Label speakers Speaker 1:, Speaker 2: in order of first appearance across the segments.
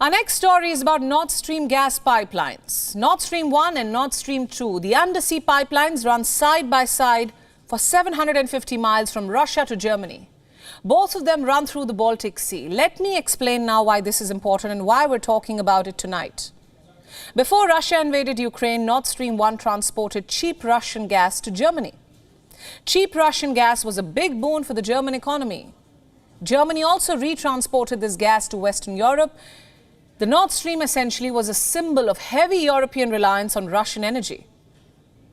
Speaker 1: Our next story is about Nord Stream gas pipelines. Nord Stream 1 and Nord Stream 2, the undersea pipelines run side by side for 750 miles from Russia to Germany. Both of them run through the Baltic Sea. Let me explain now why this is important and why we're talking about it tonight. Before Russia invaded Ukraine, Nord Stream 1 transported cheap Russian gas to Germany. Cheap Russian gas was a big boon for the German economy. Germany also retransported this gas to Western Europe. The Nord Stream essentially was a symbol of heavy European reliance on Russian energy.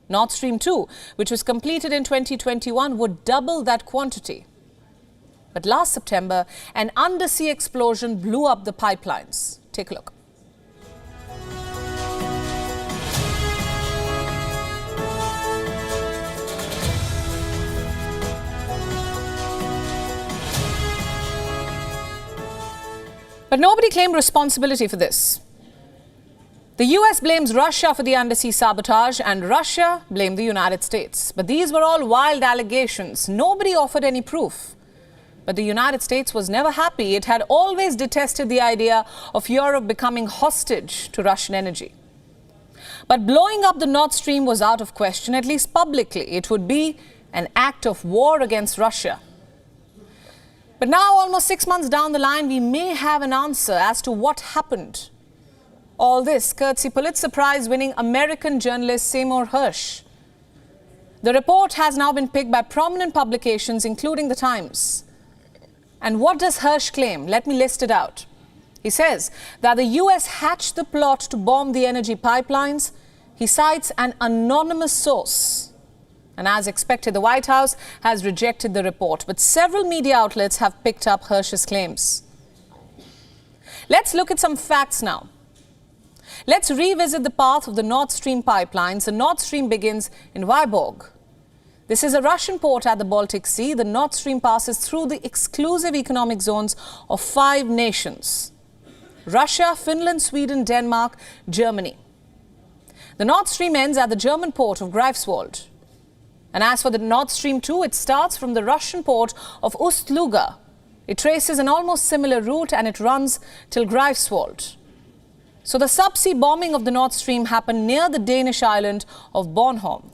Speaker 1: Nord Stream 2, which was completed in 2021, would double that quantity. But last September, an undersea explosion blew up the pipelines. Take a look. But nobody claimed responsibility for this. The US blames Russia for the undersea sabotage and Russia blamed the United States. But these were all wild allegations. Nobody offered any proof. But the United States was never happy. It had always detested the idea of Europe becoming hostage to Russian energy. But blowing up the Nord Stream was out of question, at least publicly. It would be an act of war against Russia. But now, almost 6 months down the line, we may have an answer as to what happened. All this courtesy Pulitzer Prize-winning American journalist Seymour Hersh. The report has now been picked by prominent publications, including The Times. And what does Hersh claim? Let me list it out. He says that the US hatched the plot to bomb the energy pipelines. He cites an anonymous source. And as expected, the White House has rejected the report. But several media outlets have picked up Hersh's claims. Let's look at some facts now. Let's revisit the path of the Nord Stream pipelines. The Nord Stream begins in Vyborg. This is a Russian port at the Baltic Sea. The Nord Stream passes through the exclusive economic zones of 5 nations: Russia, Finland, Sweden, Denmark, Germany. The Nord Stream ends at the German port of Greifswald. And as for the Nord Stream 2, it starts from the Russian port of Ust-Luga. It traces an almost similar route and it runs till Greifswald. So the subsea bombing of the Nord Stream happened near the Danish island of Bornholm.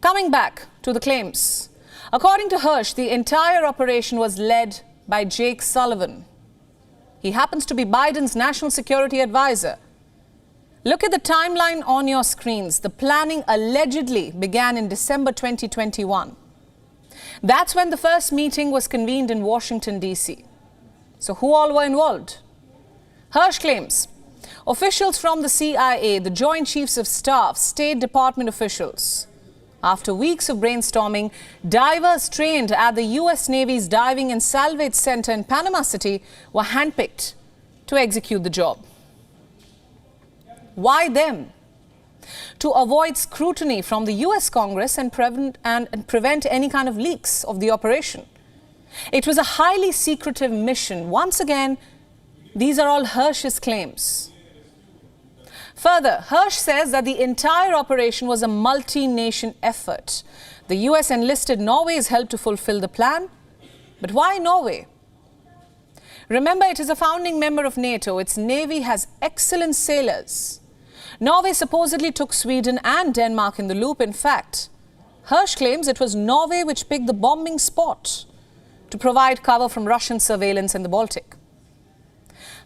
Speaker 1: Coming back to the claims. According to Hersh, the entire operation was led by Jake Sullivan. He happens to be Biden's national security advisor. Look at the timeline on your screens. The planning allegedly began in December 2021. That's when the first meeting was convened in Washington, D.C. So who all were involved? Hersh claims officials from the CIA, the Joint Chiefs of Staff, State Department officials. After weeks of brainstorming, divers trained at the U.S. Navy's Diving and Salvage Center in Panama City were handpicked to execute the job. Why them? To avoid scrutiny from the US Congress and prevent any kind of leaks of the operation. It was a highly secretive mission. Once again, these are all Hersh's claims. Further, Hersh says that the entire operation was a multi-nation effort. The US enlisted Norway's help to fulfill the plan. But why Norway? Remember, it is a founding member of NATO. Its navy has excellent sailors. Norway supposedly took Sweden and Denmark in the loop. In fact, Hersh claims it was Norway which picked the bombing spot to provide cover from Russian surveillance in the Baltic.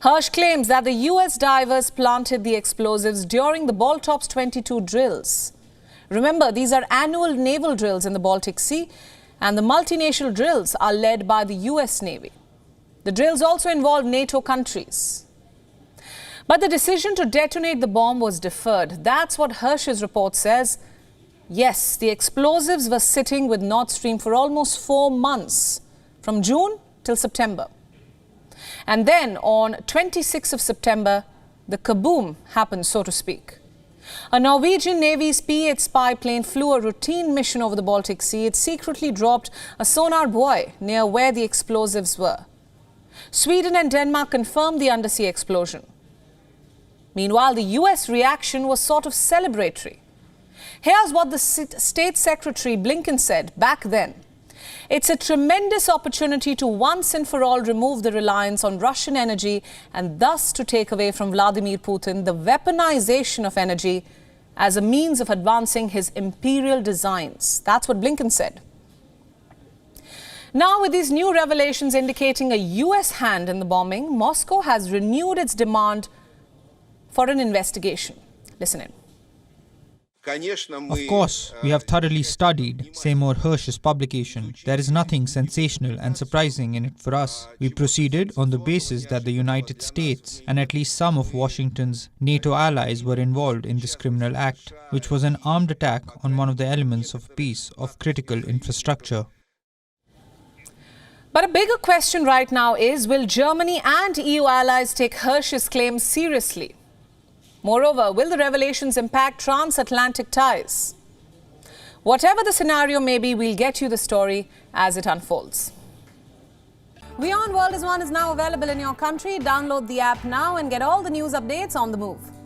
Speaker 1: Hersh claims that the US divers planted the explosives during the Baltops 22 drills. Remember, these are annual naval drills in the Baltic Sea, and the multinational drills are led by the US Navy. The drills also involve NATO countries. But the decision to detonate the bomb was deferred. That's what Hersh's report says. Yes, the explosives were sitting with Nord Stream for almost 4 months, from June till September. And then on 26th of September, the kaboom happened, so to speak. A Norwegian Navy's P-8 spy plane flew a routine mission over the Baltic Sea. It secretly dropped a sonar buoy near where the explosives were. Sweden and Denmark confirmed the undersea explosion. Meanwhile, the US reaction was sort of celebratory. Here's what the State Secretary Blinken said back then. It's a tremendous opportunity to once and for all remove the reliance on Russian energy and thus to take away from Vladimir Putin the weaponization of energy as a means of advancing his imperial designs. That's what Blinken said. Now, with these new revelations indicating a US hand in the bombing, Moscow has renewed its demand for an investigation. Listen in.
Speaker 2: Of course, we have thoroughly studied Seymour Hersh's publication. There is nothing sensational and surprising in it for us. We proceeded on the basis that the United States and at least some of Washington's NATO allies were involved in this criminal act, which was an armed attack on one of the elements of peace of critical infrastructure.
Speaker 1: But a bigger question right now is, will Germany and EU allies take Hersh's claims seriously? Moreover, will the revelations impact transatlantic ties? Whatever the scenario may be, we'll get you the story as it unfolds. WION World is One is now available in your country. Download the app now and get all the news updates on the move.